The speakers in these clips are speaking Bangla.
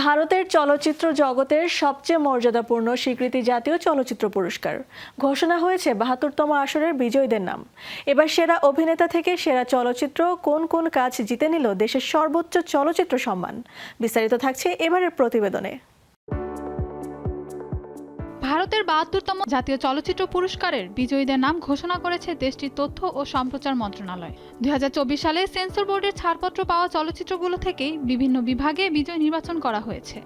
ভারতের চলচ্চিত্র জগতের সবচেয়ে মর্যাদাপূর্ণ স্বীকৃতি জাতীয় চলচ্চিত্র পুরস্কার ঘোষণা হয়েছে ৭২তম আসরের বিজয়ীদের নাম। এবার সেরা অভিনেতা থেকে সেরা চলচ্চিত্র কোন কোন কাজ জিতে নিল দেশের সর্বোচ্চ চলচ্চিত্র সম্মান, বিস্তারিত থাকছে এবারের প্রতিবেদনে। ভারতের ৭২তম জাতীয় চলচ্চিত্র পুরস্কারের বিজয়ীদের নাম ঘোষণা করেছে দেশটির তথ্য ও সম্প্রচার মন্ত্রণালয়। ২০২৪ সালে সেন্সর বোর্ডের ছাড়পত্র পাওয়া চলচ্চিত্রগুলো থেকেই বিভিন্ন বিভাগে বিজয় নির্বাচন করা হয়েছে।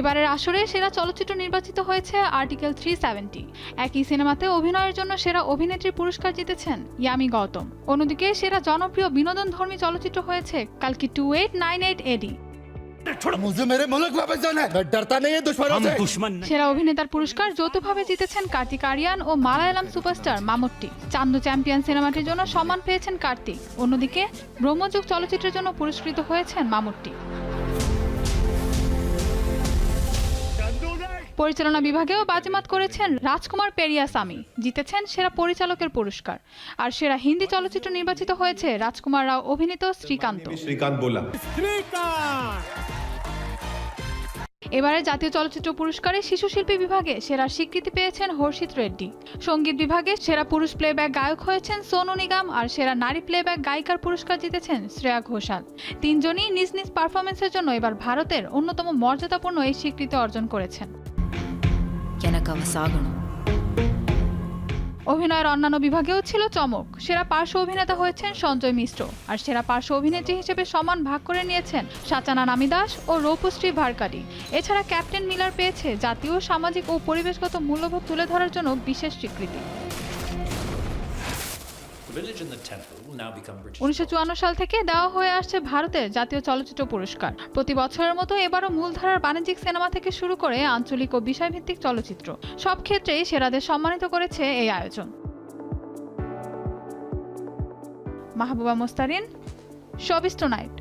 এবারের আসরে সেরা চলচ্চিত্র নির্বাচিত হয়েছে আর্টিকেল 370। একই সিনেমাতে অভিনয়ের জন্য সেরা অভিনেত্রী পুরস্কার জিতেছেন ইয়ামি গৌতম। অন্যদিকে সেরা জনপ্রিয় বিনোদনধর্মী চলচ্চিত্র হয়েছে কালকি 2898 এডি। সেরা অভিনেতার পুরস্কার যৌথভাবে জিতেছেন কার্তিক আরিয়ান ও মালায়ালাম সুপারস্টার মামুট্টি। চান্দু চ্যাম্পিয়ন সিনেমাটির জন্য সম্মান পেয়েছেন কার্তিক। অন্যদিকে ব্রহ্মযুগ চলচ্চিত্রের জন্য পুরস্কৃত হয়েছেন মামুট্টি। পরিচালনা বিভাগেও বাজিমাত করেছেন রাজকুমার পেরিয়াসামি, জিতেছেন সেরা পরিচালকের পুরস্কার। আর সেরা হিন্দি চলচ্চিত্র নির্বাচিত হয়েছে রাজকুমার রাও অভিনীত শ্রীকান্ত। এবারে জাতীয় চলচ্চিত্র পুরস্কারে শিশু শিল্পী বিভাগে সেরা স্বীকৃতি পেয়েছেন হর্ষিত রেড্ডি। সঙ্গীত বিভাগে সেরা পুরুষ প্লেব্যাক গায়ক হয়েছেন সোনু নিগম, আর সেরা নারী প্লেব্যাক গায়িকার পুরস্কার জিতেছেন শ্রেয়া ঘোষাল। তিনজনই নিজ নিজ পারফরমেন্সের জন্য এবার ভারতের অন্যতম মর্যাদাপূর্ণ এই স্বীকৃতি অর্জন করেছেন। অভিনয়ের অন্যান্য বিভাগেও ছিল চমক। সেরা পার্শ্ব অভিনেতা হয়েছেন সঞ্জয় মিশ্র, আর সেরা পার্শ্ব অভিনেত্রী হিসেবে সম্মান ভাগ করে নিয়েছেন সাচানা নামিদাস ও রূপশ্রী ভারকারি। এছাড়া ক্যাপ্টেন মিলার পেয়েছে জাতীয়, সামাজিক ও পরিবেশগত মূল্যবোধ তুলে ধরার জন্য বিশেষ স্বীকৃতি। ১৯৫৪ সাল থেকে দেওয়া হয়ে আসছে ভারতের জাতীয় চলচ্চিত্র পুরস্কার। প্রতি বছরের মতো এবারও মূলধারার বাণিজ্যিক সিনেমা থেকে শুরু করে আঞ্চলিক ও বিষয়ভিত্তিক চলচ্চিত্র সব ক্ষেত্রেই সেরাদের সম্মানিত করেছে এই আয়োজন। Mahbuba Mostarin, showbiz tonight.